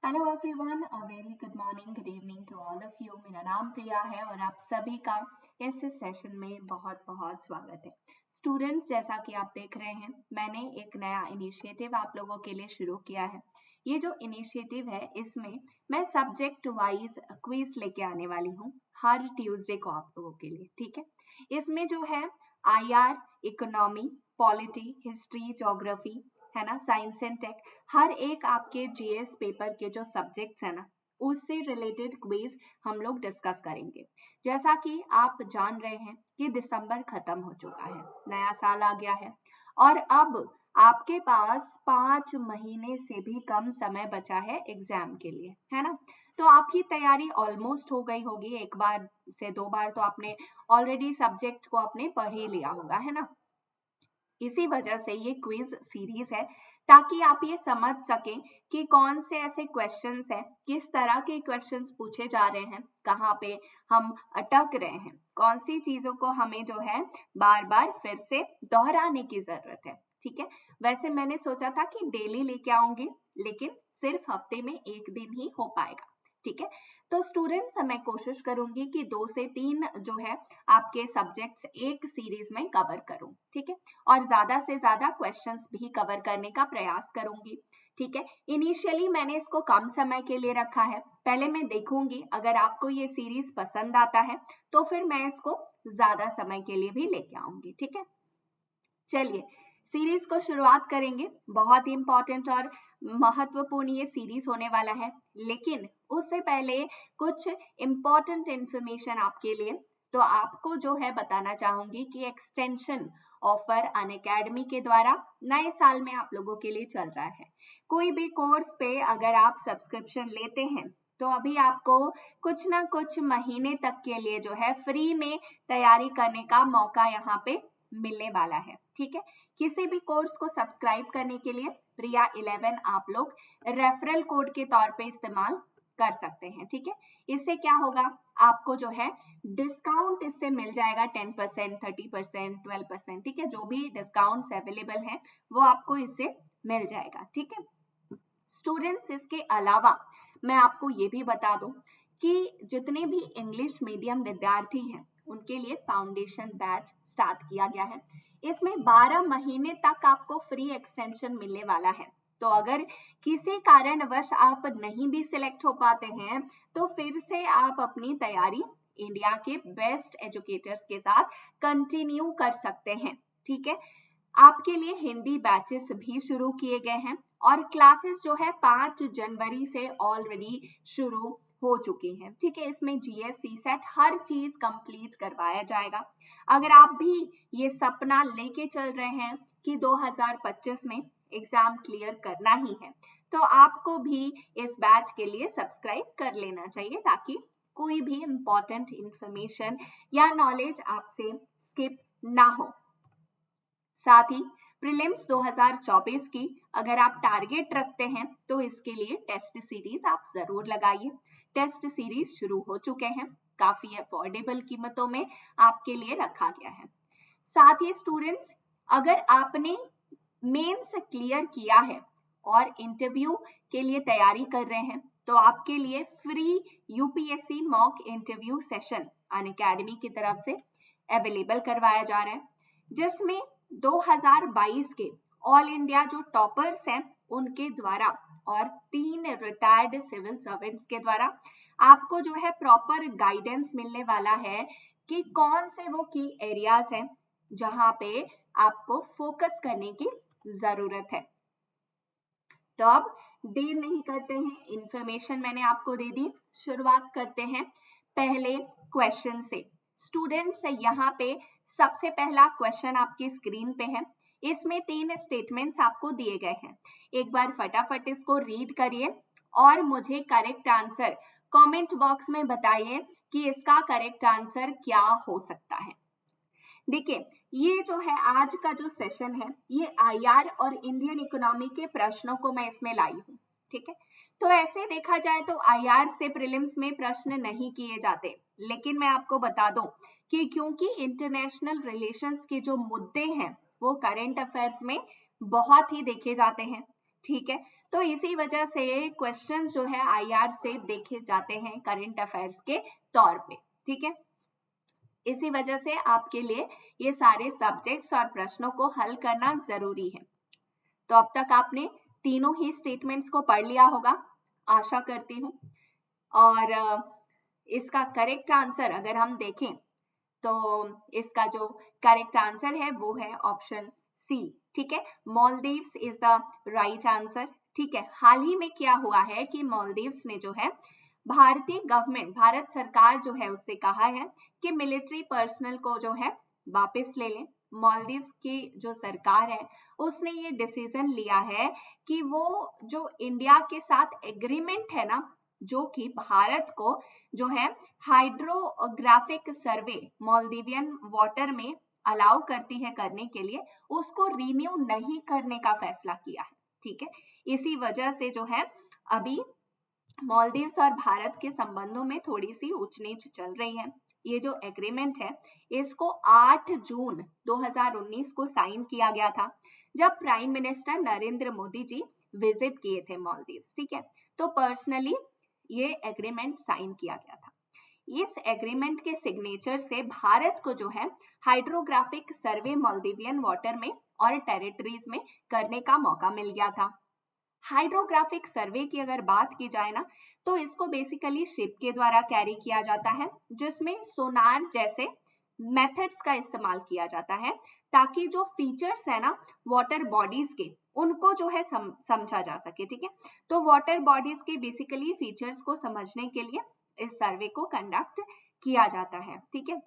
Hello everyone, a very good morning, good evening to all of you. मेरा नाम प्रिया है और आप सभी का इस सेशन में बहुत बहुत स्वागत है। स्टूडेंट्स, जैसा कि आप देख रहे हैं, मैंने एक नया इनिशिएटिव आप लोगों के लिए शुरू किया है। ये जो इनिशिएटिव है, इसमें मैं सब्जेक्ट वाइज क्विज लेके आने वाली हूँ हर ट्यूसडे को आप लोगों के लिए। ठीक है, इसमें जो है IR, economy, polity, history, geography, है ना, साइंस एंड टेक, हर एक आपके जीएस पेपर के जो सब्जेक्ट्स है ना, उससे रिलेटेड क्विज हम लोग डिस्कस करेंगे। जैसा कि आप जान रहे हैं कि दिसंबर खत्म हो चुका है, नया साल आ गया है और अब आपके पास 5 महीने से भी कम समय बचा है एग्जाम के लिए, है ना। तो आपकी तैयारी ऑलमोस्ट हो गई होगी, एक बार से 2 बार तो आपने ऑलरेडी सब्जेक्ट को अपने पढ़ ही लिया होगा, है ना। इसी वजह से ये क्विज सीरीज है, ताकि आप ये समझ सकें कि कौन से ऐसे क्वेश्चंस हैं, किस तरह के क्वेश्चंस पूछे जा रहे हैं, कहाँ पे हम अटक रहे हैं, कौन सी चीजों को हमें जो है बार बार फिर से दोहराने की जरूरत है। ठीक है, वैसे मैंने सोचा था कि डेली लेके आऊंगी, लेकिन सिर्फ हफ्ते में एक दिन ही हो पाएगा। ठीक है, तो स्टूडेंट्स, मैं कोशिश करूंगी कि 2 से 3 जो है आपके सब्जेक्ट्स एक सीरीज में कवर करूं। ठीक है, और ज्यादा से ज्यादा क्वेश्चंस भी कवर करने का प्रयास करूंगी। ठीक है, इनिशियली मैंने इसको कम समय के लिए रखा है, पहले मैं देखूंगी अगर आपको ये सीरीज पसंद आता है तो फिर मैं इसको ज्यादा समय के लिए भी लेके आऊंगी। ठीक है, चलिए सीरीज को शुरुआत करेंगे। बहुत ही इंपॉर्टेंट और महत्वपूर्ण ये सीरीज होने वाला है, लेकिन उससे पहले कुछ इंपॉर्टेंट इंफॉर्मेशन आपके लिए। तो आपको जो है बताना चाहूंगी कि एक्सटेंशन ऑफर अनअकैडमी के द्वारा नए साल में आप लोगों के लिए चल रहा है। कोई भी कोर्स पे अगर आप सब्सक्रिप्शन लेते हैं तो अभी आपको कुछ ना कुछ महीने तक के लिए जो है फ्री में तैयारी करने का मौका यहाँ पे मिलने वाला है। ठीक है, किसी भी कोर्स को सब्सक्राइब करने के लिए प्रिया 11 आप लोग रेफरल कोड के तौर पे इस्तेमाल कर सकते हैं। ठीक है, इससे क्या होगा, आपको जो है डिस्काउंट इससे मिल जाएगा 10%, 30%, 12%। ठीक है, जो भी डिस्काउंट्स अवेलेबल हैं वो आपको इससे मिल जाएगा। ठीक है स्टूडेंट्स, इसके अलावा मैं आपको ये भी बता दूं कि जितने भी इंग्लिश मीडियम विद्यार्थी हैं उनके लिए फाउंडेशन बैच स्टार्ट किया गया है। इसमें 12 महीने तक आपको फ्री एक्सटेंशन मिलने वाला है। तो अगर किसी कारणवश आप नहीं भी सिलेक्ट हो पाते हैं तो फिर से आप अपनी तैयारी इंडिया के बेस्ट एजुकेटर्स के साथ कंटिन्यू कर सकते हैं। ठीक है, आपके लिए हिंदी बैचेस भी शुरू किए गए हैं और क्लासेस जो है 5 जनवरी से ऑलरेडी शुरू हो चुकी हैं। ठीक है, इसमें जीएस सीसेट हर चीज कंप्लीट करवाया जाएगा। अगर आप भी ये सपना लेके चल रहे हैं कि 2025 में एग्जाम क्लियर करना ही है, तो आपको भी इस बैच के लिए सब्सक्राइब कर लेना चाहिए, ताकि कोई भी इंपॉर्टेंट इंफॉर्मेशन या नॉलेज आपसे स्किप ना हो। साथ ही प्रीलिम्स 2024 की अगर आप टारगेट रखते हैं तो इसके लिए टेस्ट सीरीज आप जरूर लगाइए। टेस्ट सीरीज शुरू हो चुके हैं, काफी अफोर्डेबल कीमतों में आपके लिए रखा गया है। साथ ही स्टूडेंट्स, अगर आपने मेंस क्लियर किया है और इंटरव्यू के लिए तैयारी कर रहे हैं तो आपके लिए free UPSC mock interview session Unacademy की तरफ से अवेलेबल करवाया जा रहा है, जिसमें 2022 के ऑल इंडिया जो टॉपर्स हैं उनके द्वारा और 3 रिटायर्ड सिविल सर्वेंट्स के द्वारा आपको जो है प्रॉपर गाइडेंस मिलने वाला है कि कौन से वो की एरियाज हैं जहां पे आपको फोकस करने की जरूरत है। तो अब देर नहीं करते हैं, इंफॉर्मेशन मैंने आपको दे दी, शुरुआत करते हैं पहले क्वेश्चन से। स्टूडेंट्स, यहाँ पे सबसे पहला क्वेश्चन आपकी स्क्रीन पे है। इसमें 3 स्टेटमेंट्स आपको दिए गए हैं। एक बार फटाफट इसको रीड करिए और मुझे करेक्ट आंसर कमेंट बॉक्स में बताइए कि इसका करेक्ट आंसर क्या हो सकता है। देखिए, ये जो है आज का जो सेशन है, ये आईआर और इंडियन इकोनॉमी के प्रश्नों को मैं इसमें लाई हूँ। ठीक है, तो ऐसे देखा जाए तो आईआर से प्रीलिम्स में प्रश्न नहीं किए जाते, लेकिन मैं आपको बता दूं कि क्योंकि इंटरनेशनल रिलेशंस के जो मुद्दे हैं वो करंट अफेयर्स में बहुत ही देखे जाते हैं। ठीक है। तो इसी वजह से क्वेश्चन जो है IR से देखे जाते हैं करंट अफेयर्स के तौर पे, ठीक है। इसी वजह से आपके लिए ये सारे सब्जेक्ट्स और प्रश्नों को हल करना जरूरी है। तो अब तक आपने तीनों ही स्टेटमेंट्स को पढ़ लिया होगा, आशा करती हूँ। और इसका करेक्ट आंसर अगर हम देखें तो इसका जो करेक्ट आंसर है वो है ऑप्शन सी, ठीक है। Maldives is the right answer, ठीक है। हाल ही में क्या हुआ है कि मालदीव्स ने जो है भारतीय गवर्नमेंट, भारत सरकार जो है उससे कहा है कि मिलिट्री पर्सनल को जो है वापस ले लें। मालदीव्स की जो सरकार है उसने ये डिसीजन लिया है कि वो जो इंडिया के साथ एग्रीमेंट है ना, जो कि भारत को जो है हाइड्रोग्राफिक सर्वे मालदीवियन वाटर में अलाउ करती है करने के लिए, उसको रिन्यू नहीं करने का फैसला किया है, ठीक है। इसी वजह से जो है अभी मालदीव्स और भारत के संबंधों में थोड़ी सी ऊंच नीच चल रही है। ये जो एग्रीमेंट है इसको 8 जून 2019 को साइन किया गया था, जब prime minister Narendra Modi ji visit किए थे मालदीव्स, ठीक है। तो पर्सनली ये एग्रीमेंट साइन किया गया था। इस एग्रीमेंट के सिग्नेचर से भारत को जो है हाइड्रोग्राफिक सर्वे मालदीवियन वाटर में और टेरिटरीज में करने का मौका मिल गया था। हाइड्रोग्राफिक सर्वे की अगर बात की जाए ना, तो इसको बेसिकली शिप के द्वारा कैरी किया जाता है, जिसमें सोनार जैसे मेथड्स का इस्तेमाल किया जाता है ताकि जो फीचर्स है ना वाटर बॉडीज के, उनको जो है समझा जा सके, ठीक है। तो वाटर बॉडीज के बेसिकली फीचर्स को समझने के लिए इस सर्वे को कंडक्ट किया जाता है, ठीक है।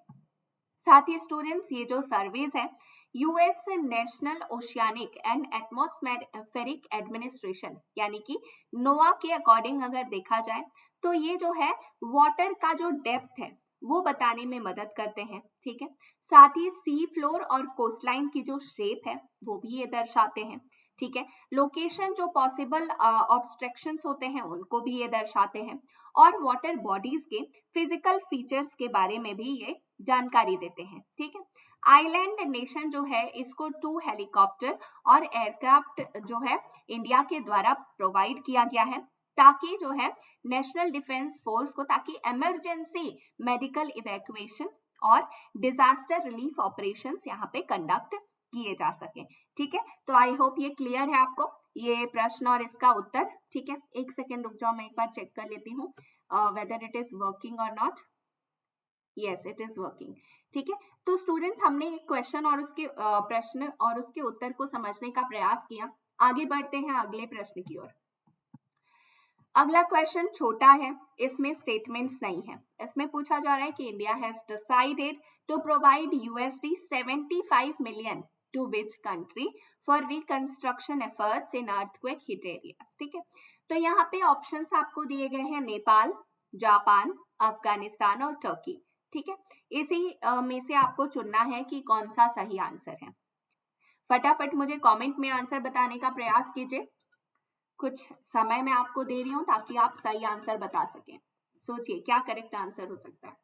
साथ ही स्टूडेंट्स ये जो सर्वेज है US national oceanic and atmospheric administration यानी कि नोआ के अकॉर्डिंग अगर देखा जाए तो ये जो है वाटर का जो डेप्थ है वो बताने में मदद करते हैं, ठीक है। साथ ही सी फ्लोर और कोस्टलाइन की जो शेप है वो भी ये दर्शाते हैं, ठीक है। लोकेशन जो पॉसिबल ऑब्स्ट्रक्शंस होते हैं उनको भी ये दर्शाते हैं, और वाटर बॉडीज के फिजिकल फीचर्स के बारे में भी ये जानकारी देते हैं, ठीक है। आइलैंड नेशन जो है इसको 2 हेलीकॉप्टर और एयरक्राफ्ट जो है इंडिया के द्वारा प्रोवाइड किया गया है, ताकि जो है नेशनल डिफेंस फोर्स को, ताकि इमरजेंसी मेडिकल इवैक्यूएशन और डिजास्टर रिलीफ ऑपरेशंस यहाँ पे कंडक्ट किए जा सके, ठीक है। तो आई होप ये क्लियर है आपको ये प्रश्न और इसका उत्तर, ठीक है। एक सेकेंड रुक जाओ, मैं एक बार चेक कर लेती हूँ whether it is working or not. Yes, it is working, ठीक है। तो स्टूडेंट्स हमने एक क्वेश्चन और उसके प्रश्न और उसके उत्तर को समझने का प्रयास किया। आगे बढ़ते हैं अगले प्रश्न की ओर। अगला क्वेश्चन छोटा है, इसमें स्टेटमेंट्स नहीं है। इसमें पूछा जा रहा है कि India has decided to provide $75 million to which country for reconstruction efforts in earthquake hit areas, ठीक है। तो यहाँ पे ऑप्शंस आपको दिए गए हैं नेपाल, जापान, अफगानिस्तान और टर्की, ठीक है। इसी में से आपको चुनना है कि कौन सा सही आंसर है। फटाफट मुझे कमेंट में आंसर बताने का प्रयास कीजिए। कुछ समय मैं आपको दे रही हूँ ताकि आप सही आंसर बता सकें। सोचिए क्या करेक्ट आंसर हो सकता है।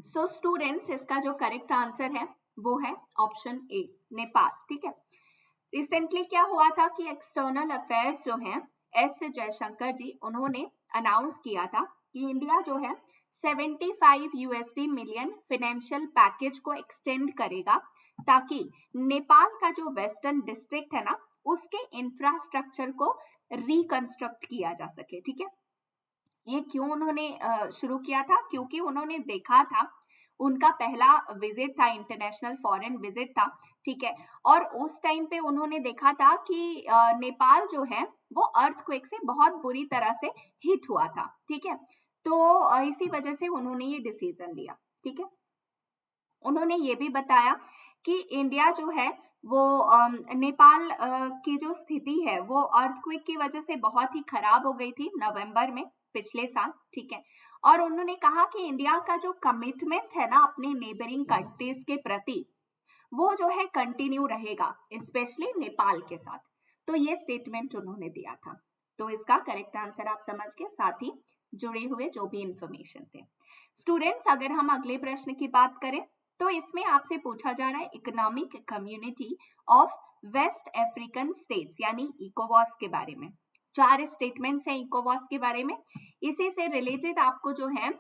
सो स्टूडेंट्स इसका जो करेक्ट आंसर है वो है ऑप्शन ए, नेपाल, ठीक है। रिसेंटली क्या हुआ था कि एक्सटर्नल अफेयर्स जो है एस जयशंकर जी, उन्होंने अनाउंस किया था कि इंडिया जो है $75 मिलियन फाइनेंशियल पैकेज को एक्सटेंड करेगा, ताकि नेपाल का जो वेस्टर्न डिस्ट्रिक्ट है ना उसके इंफ्रास्ट्रक्चर को रिकंस्ट्रक्ट किया जा सके, ठीक है। ये क्यों उन्होंने शुरू किया था? क्योंकि उन्होंने देखा था, उनका पहला विजिट था, इंटरनेशनल फॉरेन विजिट था, ठीक है। और उस टाइम पे उन्होंने देखा था कि नेपाल जो है वो अर्थक्वेक से बहुत बुरी तरह से हिट हुआ था, ठीक है। तो इसी वजह से उन्होंने ये डिसीजन लिया, ठीक है। उन्होंने ये भी बताया कि इंडिया जो है वो नेपाल की जो स्थिति है वो अर्थक्वेक की वजह से बहुत ही खराब हो गई थी नवंबर में पिछले साल, ठीक है। और उन्होंने कहा कि इंडिया का जो कमिटमेंट है ना अपने नेबरिंग कंट्रीज के प्रति, वो जो है कंटिन्यू रहेगा, स्पेशली नेपाल के साथ। तो ये स्टेटमेंट उन्होंने दिया था। तो इसका करेक्ट आंसर आप समझ के साथ ही जुड़े हुए जो भी इंफॉर्मेशन थे। स्टूडेंट्स, अगर हम अगले प्रश्न की बात करें तो इसमें आपसे पूछा जा रहा है economic community of west African states यानी इकोवॉस के बारे में। 4 स्टेटमेंट्स हैं इकोवॉस के बारे में, इसी से रिलेटेड आपको जो है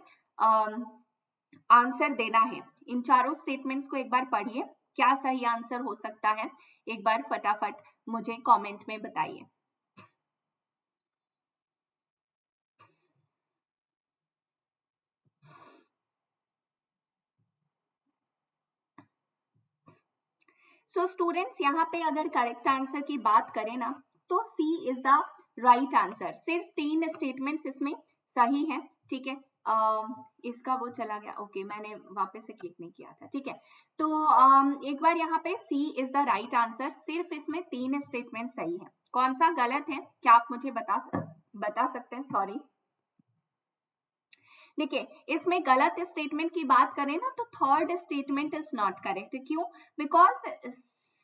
आंसर देना है। इन चारों स्टेटमेंट्स को एक बार पढ़िए, क्या सही आंसर हो सकता है एक बार फटाफट मुझे कमेंट में बताइए। सो स्टूडेंट्स, यहाँ पे अगर करेक्ट आंसर की बात करें ना तो सी इज द राइट आंसर। सिर्फ 3 स्टेटमेंट्स इसमें सही है, ठीक है। इसका वो चला गया, ओके मैंने वापस से क्लिक नहीं किया था, ठीक है। तो एक बार यहाँ पे सी इज द राइट आंसर, सिर्फ इसमें 3 स्टेटमेंट सही है। कौन सा गलत है क्या आप मुझे बता सकते हैं? सॉरी, देखिए इसमें गलत स्टेटमेंट की बात करें ना तो third statement is not correct. क्यों? बिकॉज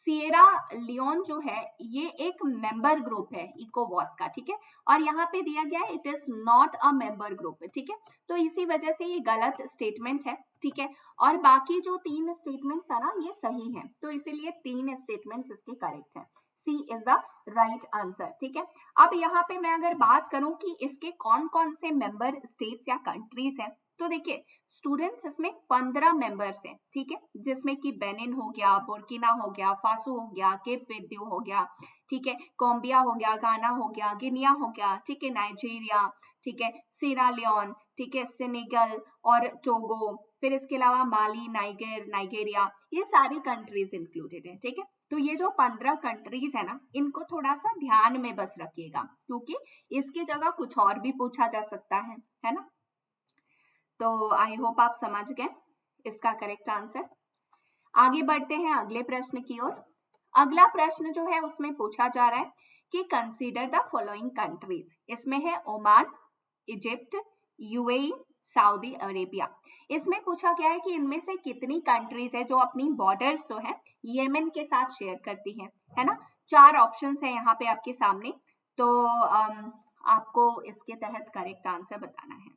सिएरा लियोन जो है ये एक मेंबर ग्रुप है इकोवॉस का, ठीक है, और यहाँ पे दिया गया है it is not a member group, ठीक है। तो इसी वजह से ये गलत स्टेटमेंट है, ठीक है। और बाकी जो 3 स्टेटमेंट्स है ना ये सही है, तो इसीलिए 3 स्टेटमेंट्स इसके करेक्ट है। सी इज द राइट आंसर, ठीक है। अब यहाँ पे मैं अगर बात करूं कि इसके कौन कौन से मेंबर स्टेट्स या कंट्रीज हैं, तो देखिए स्टूडेंट्स इसमें 15 मेंबर्स हैं, ठीक है, जिसमें कि बेनिन हो गया, बुर्किना हो गया, फासो हो गया, केप वेर्दे हो गया, ठीक है, कॉम्बिया हो गया, गाना हो गया, गिनिया हो गया, ठीक है, नाइजीरिया, ठीक है, सीरा लियोन, ठीक है, सेनेगल और टोगो, फिर इसके अलावा माली, नाइगेरिया, ये सारी कंट्रीज इंक्लूडेड है, ठीक है। तो ये जो 15 कंट्रीज है ना इनको थोड़ा सा ध्यान में बस रखिएगा, क्योंकि इसकी जगह कुछ और भी पूछा जा सकता है ना। तो आई होप आप समझ गए इसका करेक्ट आंसर। आगे बढ़ते हैं अगले प्रश्न की ओर। अगला प्रश्न जो है उसमें पूछा जा रहा है कि कंसीडर द फॉलोइंग कंट्रीज। इसमें है Oman, Egypt, UAE, Saudi Arabia. इसमें पूछा गया है कि इनमें से कितनी कंट्रीज है जो अपनी बॉर्डर्स जो है येमेन के साथ शेयर करती है ना। 4 ऑप्शंस है यहाँ पे आपके सामने, तो आपको इसके तहत करेक्ट आंसर बताना है।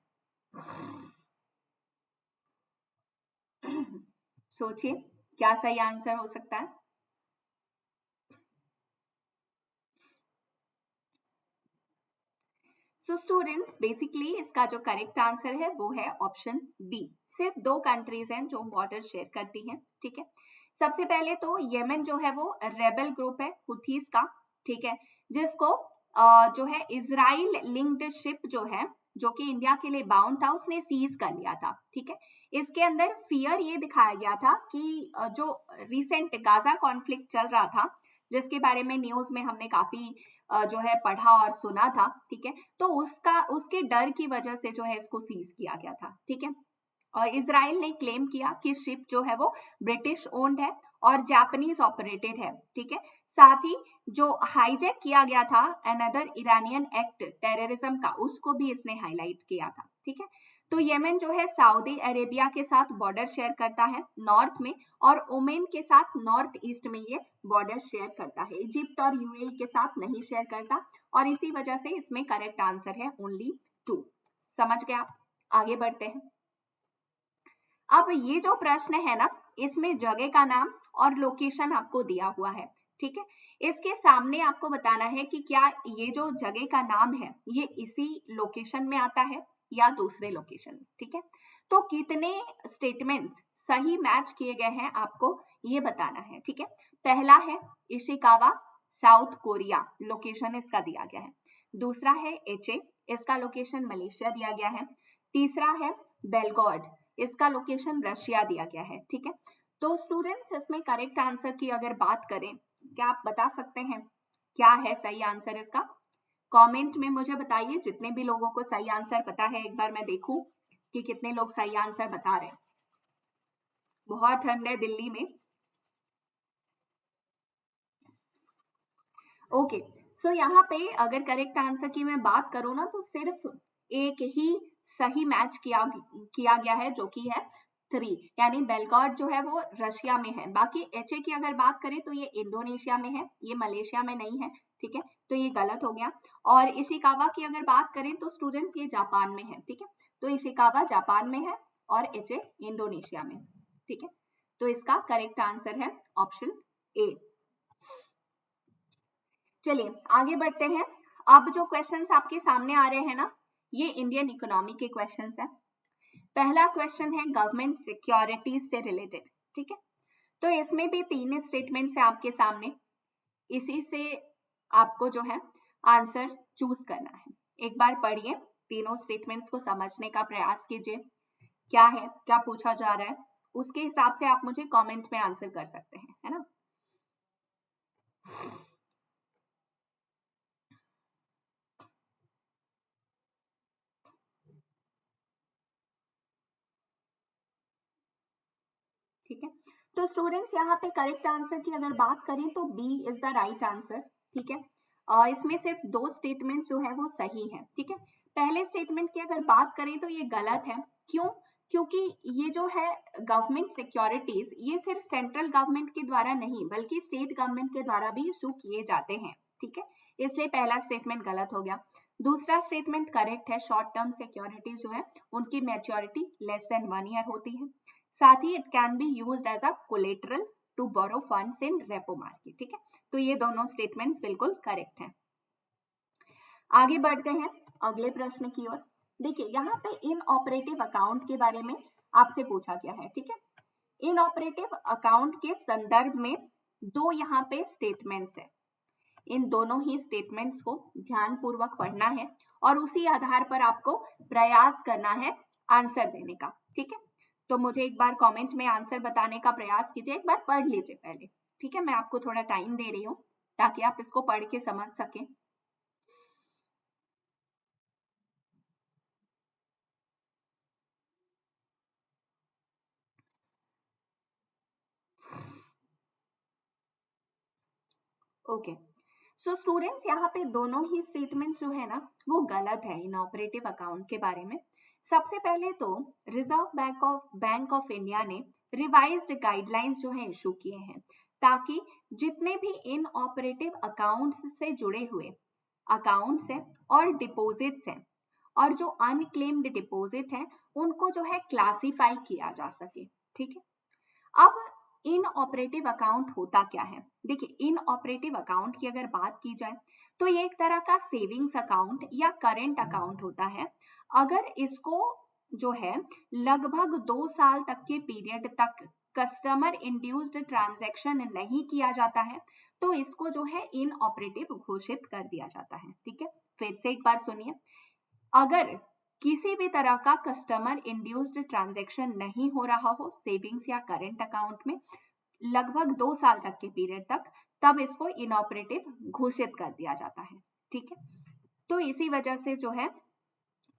सोचिए क्या सही आंसर हो सकता है। सो स्टूडेंट्स, बेसिकली इसका जो करेक्ट आंसर है वो है ऑप्शन बी। सिर्फ 2 कंट्रीज हैं जो बॉर्डर शेयर करती हैं, ठीक है। सबसे पहले तो येमेन जो है वो रेबल ग्रुप है हुथीज का, ठीक है, जिसको जो है इजराइल लिंक्ड शिप जो है जो कि इंडिया के लिए बाउंड था उसने सीज कर लिया था, ठीक है। इसके अंदर फियर ये दिखाया गया था कि जो रिसेंट गाजा कॉन्फ्लिक्ट चल रहा था जिसके बारे में न्यूज में हमने काफी जो है पढ़ा और सुना था, ठीक है, तो उसके डर की वजह से जो है इसको सीज किया गया था, ठीक है। और इजराइल ने क्लेम किया कि शिप जो है वो ब्रिटिश ओन्ड है और जापानीज ऑपरेटेड है, ठीक है। साथ ही जो हाईजैक किया गया था अनदर ईरानियन एक्ट टेररिज्म का, उसको भी इसने हाईलाइट किया था, ठीक है। तो येमेन जो है सऊदी अरेबिया के साथ बॉर्डर शेयर करता है नॉर्थ में, और ओमान के साथ नॉर्थ ईस्ट में ये बॉर्डर शेयर करता है। इजिप्ट और यूएई के साथ नहीं शेयर करता, और इसी वजह से इसमें करेक्ट आंसर है ओनली 2। समझ गए आप? आगे बढ़ते हैं। अब ये जो प्रश्न है ना इसमें जगह का नाम और लोकेशन आपको दिया हुआ है, ठीक है। इसके सामने आपको बताना है कि क्या ये जो जगह का नाम है ये इसी लोकेशन में आता है या दूसरे लोकेशन में, ठीक है। तो कितने स्टेटमेंट्स सही मैच किए गए हैं आपको ये बताना है, ठीक है। पहला है इशिकावा, साउथ कोरिया, लोकेशन इसका दिया गया है। दूसरा है एचे, इसका लोकेशन मलेशिया दिया गया है। तीसरा है बेलगोर्ड, इसका लोकेशन रशिया दिया गया है, ठीक है। तो स्टूडेंट्स इसमें करेक्ट आंसर की अगर बात करें, क्या आप बता सकते हैं क्या है सही आंसर इसका? कमेंट में मुझे बताइए, जितने भी लोगों को सही आंसर पता है एक बार मैं देखूं कि कितने लोग सही आंसर बता रहे हैं। बहुत ठंड है दिल्ली में। ओके, सो यहाँ पे अगर करेक्ट आंसर की मैं बात करूँ ना तो सिर्फ एक ही सही मैच किया गया है जो कि है 3, यानी बेलगोरोड जो है वो रशिया में है। बाकी HA की अगर बात करें तो ये इंडोनेशिया में है, ये मलेशिया में नहीं है, ठीक है, तो ये गलत हो गया। और इशिकावा की अगर बात करें तो स्टूडेंट्स ये जापान में है, ठीक है, तो इशिकावा जापान में है और HA इंडोनेशिया में, ठीक है, तो इसका करेक्ट आंसर है ऑप्शन ए। चलिए आगे बढ़ते हैं। अब जो क्वेश्चंस आपके सामने आ रहे हैं ना, ये इंडियन इकोनॉमी के क्वेश्चंस हैं। पहला क्वेश्चन है गवर्नमेंट सिक्योरिटीज से रिलेटेड, ठीक है, तो इसमें भी 3 स्टेटमेंट्स है आपके सामने, इसी से आपको जो है आंसर चूज करना है। एक बार पढ़िए, तीनों स्टेटमेंट्स को समझने का प्रयास कीजिए, क्या है, क्या पूछा जा रहा है, उसके हिसाब से आप मुझे कमेंट में आंसर कर सकते हैं, है ना। ठीक है, तो स्टूडेंट्स यहाँ पे करेक्ट आंसर की अगर बात करें तो B is the right answer, ठीक है। इसमें सिर्फ 2 स्टेटमेंट जो है वो सही है, ठीक है। पहले स्टेटमेंट की अगर बात करें तो ये गलत है, क्यों, क्योंकि ये जो है गवर्नमेंट सिक्योरिटीज ये सिर्फ सेंट्रल गवर्नमेंट के द्वारा नहीं बल्कि स्टेट गवर्नमेंट के द्वारा भी इशू किए जाते हैं, ठीक है, इसलिए पहला स्टेटमेंट गलत हो गया। दूसरा स्टेटमेंट करेक्ट है, शॉर्ट टर्म सिक्योरिटी जो है उनकी मैच्योरिटी लेस देन 1 ईयर होती है, साथ ही it can be used as a collateral to borrow funds in repo market, ठीक है, तो ये दोनों स्टेटमेंट्स बिल्कुल करेक्ट हैं। आगे बढ़ते हैं अगले प्रश्न की ओर। देखिए यहाँ पे इन ऑपरेटिव अकाउंट के बारे में आपसे पूछा गया है, ठीक है। इन ऑपरेटिव अकाउंट के संदर्भ में 2 यहाँ पे स्टेटमेंट्स है, इन दोनों ही स्टेटमेंट्स को ध्यान पूर्वक पढ़ना है और उसी आधार पर आपको प्रयास करना है आंसर देने का, ठीक है। तो मुझे एक बार कमेंट में आंसर बताने का प्रयास कीजिए, एक बार पढ़ लीजिए पहले, ठीक है, मैं आपको थोड़ा टाइम दे रही हूँ ताकि आप इसको पढ़ के समझ सकें। ओके, सो स्टूडेंट्स यहाँ पे दोनों ही स्टेटमेंट जो है ना वो गलत है इन ऑपरेटिव अकाउंट के बारे में। सबसे पहले तो रिजर्व बैंक ऑफ इंडिया ने रिवाइज्ड गाइडलाइंस जो है इशू किए हैं ताकि जितने भी इन ऑपरेटिव अकाउंट्स से जुड़े हुए अकाउंट्स हैं और डिपॉजिट्स हैं और जो अनक्लेम्ड डिपॉजिट हैं उनको जो है क्लासिफाई किया जा सके, ठीक है। अब इन ऑपरेटिव अकाउंट होता क्या है, देखिए इन ऑपरेटिव अकाउंट की अगर बात की जाए तो ये एक तरह का सेविंग्स अकाउंट या करेंट अकाउंट होता है। अगर इसको जो है लगभग 2 साल तक के पीरियड तक कस्टमर इंड्यूस्ड ट्रांजैक्शन नहीं किया जाता है तो इसको जो है इन ऑपरेटिव घोषित कर दिया जाता है, ठीक है। फिर से एक बार सुनिए, अगर किसी भी तरह का कस्टमर इंड्यूस्ड ट्रांजैक्शन नहीं हो रहा हो सेविंग्स या करेंट अकाउंट में लगभग 2 साल तक के पीरियड तक, तब इसको इनऑपरेटिव घोषित कर दिया जाता है, ठीक है। तो इसी वजह से जो है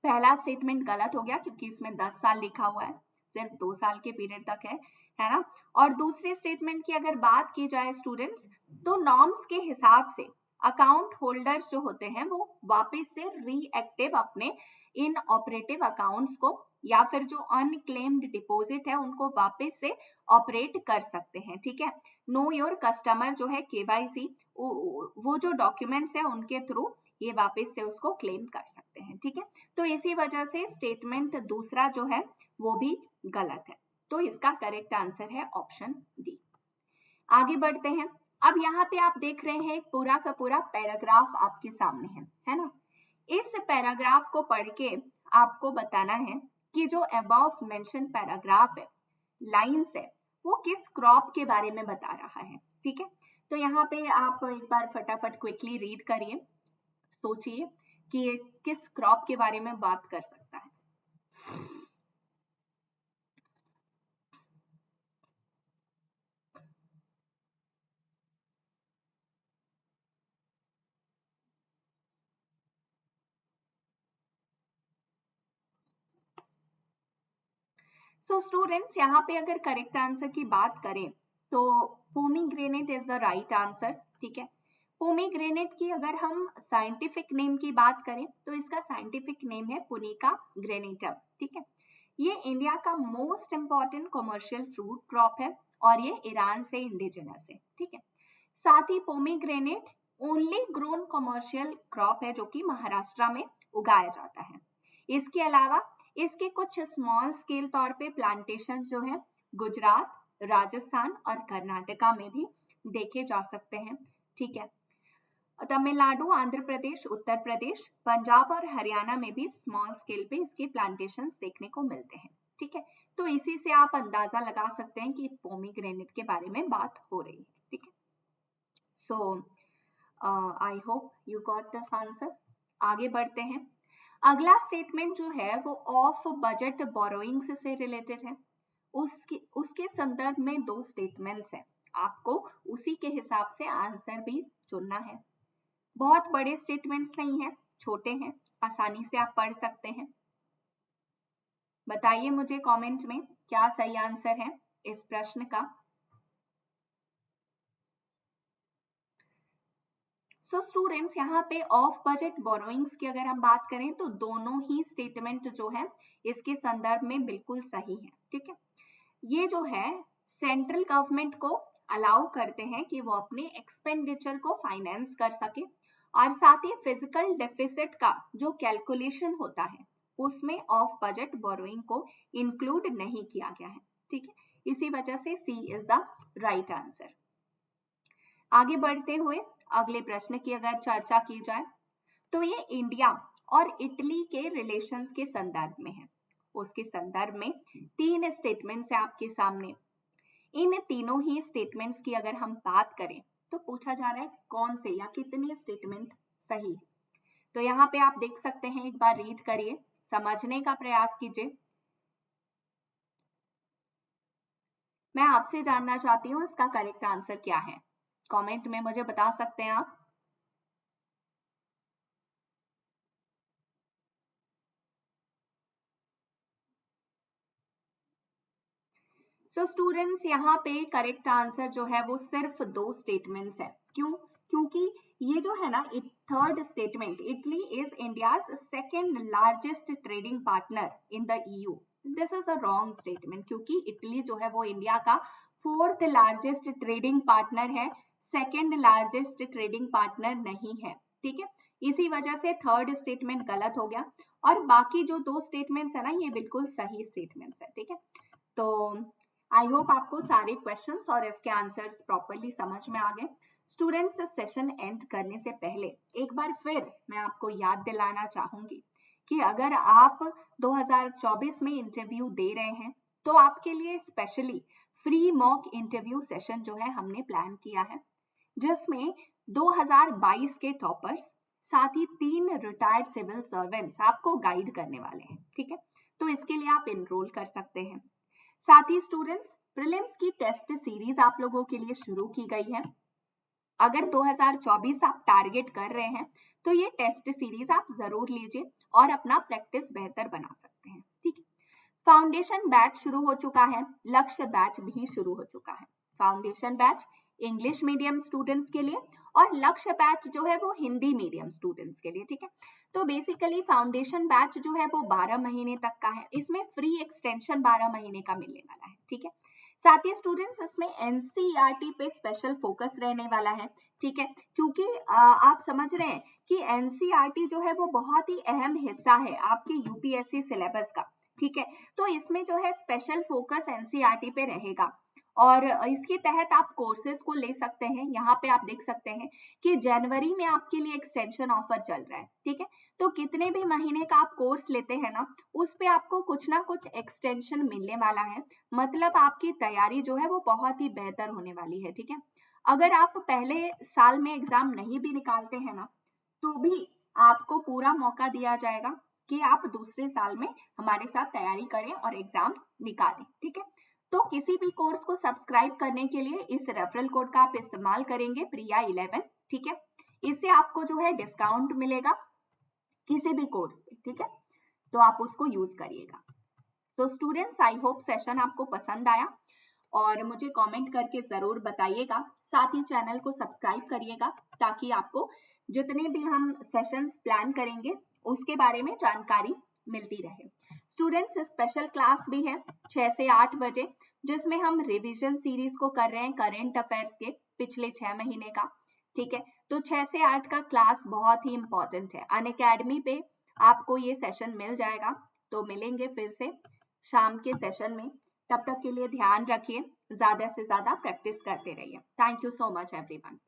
पहला स्टेटमेंट गलत हो गया क्योंकि इसमें 10 साल लिखा हुआ है, सिर्फ 2 साल के पीरियड तक है ना। और दूसरे स्टेटमेंट की अगर बात की जाए स्टूडेंट्स तो नॉर्म्स के हिसाब से अकाउंट होल्डर्स जो होते हैं वो वापस से रीएक्टिव अपने इन ऑपरेटिव अकाउंट्स को या फिर जो अनक्लेम्ड डिपॉजिट है उनको वापस से ऑपरेट कर सकते हैं, ठीक है। नो योर कस्टमर जो है KYC वो जो डॉक्यूमेंट्स है उनके थ्रू ये वापस से उसको क्लेम कर सकते हैं, ठीक है। तो इसी वजह से स्टेटमेंट दूसरा जो है वो भी गलत है, तो इसका करेक्ट आंसर है ऑप्शन डी। आगे बढ़ते हैं। अब यहाँ पे आप देख रहे हैं एक पूरा का पूरा पैराग्राफ आपके सामने है ना। इस पैराग्राफ को पढ़ के आपको बताना है कि जो अबव मेंशन पैराग्राफ है, लाइंस है, वो किस क्रॉप के बारे में बता रहा है, ठीक है। तो यहाँ पे आप एक बार फटाफट क्विकली रीड करिए, सोचिए कि ये किस क्रॉप के बारे में बात कर सकता है। सो स्टूडेंट्स यहाँ पे अगर करेक्ट आंसर की बात करें तो pomegranate is the right answer, ठीक है। पोमीग्रेनेट की अगर हम साइंटिफिक नेम की बात करें तो इसका साइंटिफिक नेम है पुनिका ग्रेनेटम, ठीक है। ये इंडिया का most important commercial fruit crop है और ये ईरान से इंडिजिनस है, ठीक है। साथ ही pomegranate only grown commercial crop है जो कि महाराष्ट्र में उगाया जाता है। इसके अलावा इसके कुछ स्मॉल स्केल तौर पे प्लांटेशन जो है गुजरात, राजस्थान और कर्नाटका में भी देखे जा सकते हैं, ठीक है। तमिलनाडु, आंध्र प्रदेश, उत्तर प्रदेश, पंजाब और हरियाणा में भी स्मॉल स्केल पे इसके प्लांटेशंस देखने को मिलते हैं, ठीक है। तो इसी से आप अंदाजा लगा सकते हैं कि पोमीग्रेनेट के बारे में बात हो रही है, ठीक है। So I hope you got this answer. आगे बढ़ते हैं। अगला स्टेटमेंट जो है वो ऑफ बजट बोरोइंग्स से रिलेटेड है। उसके संदर्भ में दो स्टेटमेंट्स हैं, आपको उसी के हिसाब से आंसर भी चुनना है। बहुत बड़े स्टेटमेंट्स नहीं है, छोटे हैं, आसानी से आप पढ़ सकते हैं। बताइए मुझे कमेंट में क्या सही आंसर है इस प्रश्न का। सो स्टूडेंट्स, यहाँ पे ऑफ बजट बोरोइंग्स की अगर हम बात करें तो दोनों ही स्टेटमेंट जो है इसके संदर्भ में बिल्कुल सही है, ठीक है। ये जो है सेंट्रल गवर्नमेंट को अलाउ करते हैं कि वो अपने एक्सपेंडिचर को फाइनेंस कर सके और साथ ही फिजिकल डेफिसिट का जो कैलकुलेशन होता है उसमें ऑफ बजट बोरोइंग को इंक्लूड नहीं किया गया है, ठीक है। इसी वजह से सी इज द राइट आंसर। आगे बढ़ते हुए अगले प्रश्न की अगर चर्चा की जाए तो ये इंडिया और इटली के रिलेशंस के संदर्भ में है। उसके संदर्भ में तीन स्टेटमेंट्स है आपके सामने। इन तीनों ही स्टेटमेंट्स की अगर हम बात करें तो पूछा जा रहा है कौन से या कितने स्टेटमेंट सही है। तो यहाँ पे आप देख सकते हैं, एक बार रीड करिए, समझने का प्रयास कीजिए। मैं आपसे जानना चाहती हूँ इसका करेक्ट आंसर क्या है, कमेंट में मुझे बता सकते हैं आप। सो स्टूडेंट्स, यहाँ पे करेक्ट आंसर जो है वो सिर्फ दो स्टेटमेंट्स है। क्यों? क्योंकि ये जो है ना, third statement, Italy is India's second largest trading partner in the EU, this is a wrong statement, क्योंकि इटली जो है वो इंडिया का फोर्थ लार्जेस्ट ट्रेडिंग पार्टनर है, सेकेंड लार्जेस्ट ट्रेडिंग पार्टनर नहीं है, ठीक है। इसी वजह से थर्ड स्टेटमेंट गलत हो गया और बाकी जो दो स्टेटमेंट्स है ना ये बिल्कुल सही स्टेटमेंट्स है, ठीक है। तो आई होप आपको सारे क्वेश्चंस और इसके आंसर्स प्रॉपरली समझ में आ गए। स्टूडेंट्स, सेशन एंड करने से पहले एक बार फिर मैं आपको याद दिलाना चाहूंगी कि अगर आप 2024 में इंटरव्यू दे रहे हैं तो आपके लिए specially free mock interview session जो है हमने प्लान किया है, जिसमें 2022 के टॉपर्स साथ ही 3 रिटायर्ड सिविल सर्वेंट्स आपको गाइड करने वाले हैं, ठीक है। तो इसके लिए आप एनरोल कर सकते हैं। साथ ही स्टूडेंट्स, प्रीलिम्स की टेस्ट सीरीज आप लोगों के लिए शुरू की गई है। अगर 2024 आप टारगेट कर रहे हैं तो ये टेस्ट सीरीज आप जरूर लीजिए और अपना प्रैक्टिस बेहतर बना सकते हैं, ठीक है। फाउंडेशन बैच शुरू हो चुका है, लक्ष्य बैच भी शुरू हो चुका है। Foundation batch English medium students के लिए और लक्ष्य बैच जो है वो हिंदी मीडियम स्टूडेंट्स के लिए, ठीक है। तो बेसिकली फाउंडेशन बैच जो है वो 12 महीने तक का है, इसमें फ्री एक्सटेंशन 12 महीने का मिलने वाला है, ठीक है। साथ ही स्टूडेंट्स, इसमें NCERT पे स्पेशल फोकस रहने वाला है, ठीक है, क्योंकि आप समझ रहे हैं कि NCERT जो है वो बहुत ही अहम हिस्सा है आपके UPSC सिलेबस का, ठीक है। तो इसमें जो है स्पेशल फोकस NCERT पे रहेगा और इसके तहत आप कोर्सेज को ले सकते हैं। यहाँ पे आप देख सकते हैं कि जनवरी में आपके लिए एक्सटेंशन ऑफर चल रहा है, ठीक है। तो कितने भी महीने का आप कोर्स लेते हैं ना, उस पे आपको कुछ ना कुछ एक्सटेंशन मिलने वाला है, मतलब आपकी तैयारी जो है वो बहुत ही बेहतर होने वाली है, ठीक है। अगर आप पहले साल में एग्जाम नहीं भी निकालते हैं ना तो भी आपको पूरा मौका दिया जाएगा कि आप दूसरे साल में हमारे साथ तैयारी करें और एग्जाम निकालें, ठीक है। तो किसी भी कोर्स को सब्सक्राइब करने के लिए इस रेफरल कोड का आप इस्तेमाल करेंगे, प्रिया11, ठीक है। इससे आपको जो है डिस्काउंट मिलेगा किसी भी कोर्स पे, ठीक है। तो आप उसको यूज करिएगा। तो स्टूडेंट्स, आई होप सेशन आपको पसंद आया और मुझे कमेंट करके जरूर बताइएगा। साथ ही चैनल को सब्सक्राइब करिएगा ताकि आपको जितने भी हम सेशंस प्लान करेंगे उसके बारे में जानकारी मिलती रहे। स्टूडेंट्स स्पेशल क्लास भी है 6 से 8 बजे, जिसमें हम रिवीजन सीरीज को कर रहे हैं करेंट अफेयर्स के पिछले 6 महीने का। ठीक है, तो 6 से 8 का क्लास बहुत ही इंपॉर्टेंट है। अनअकैडमी पे आपको ये सेशन मिल जाएगा। तो मिलेंगे फिर से शाम के सेशन में। तब तक के लिए ध्यान रखिए, ज्यादा से ज्यादा प्रैक्टिस करते रहिए। Thank you so much everyone.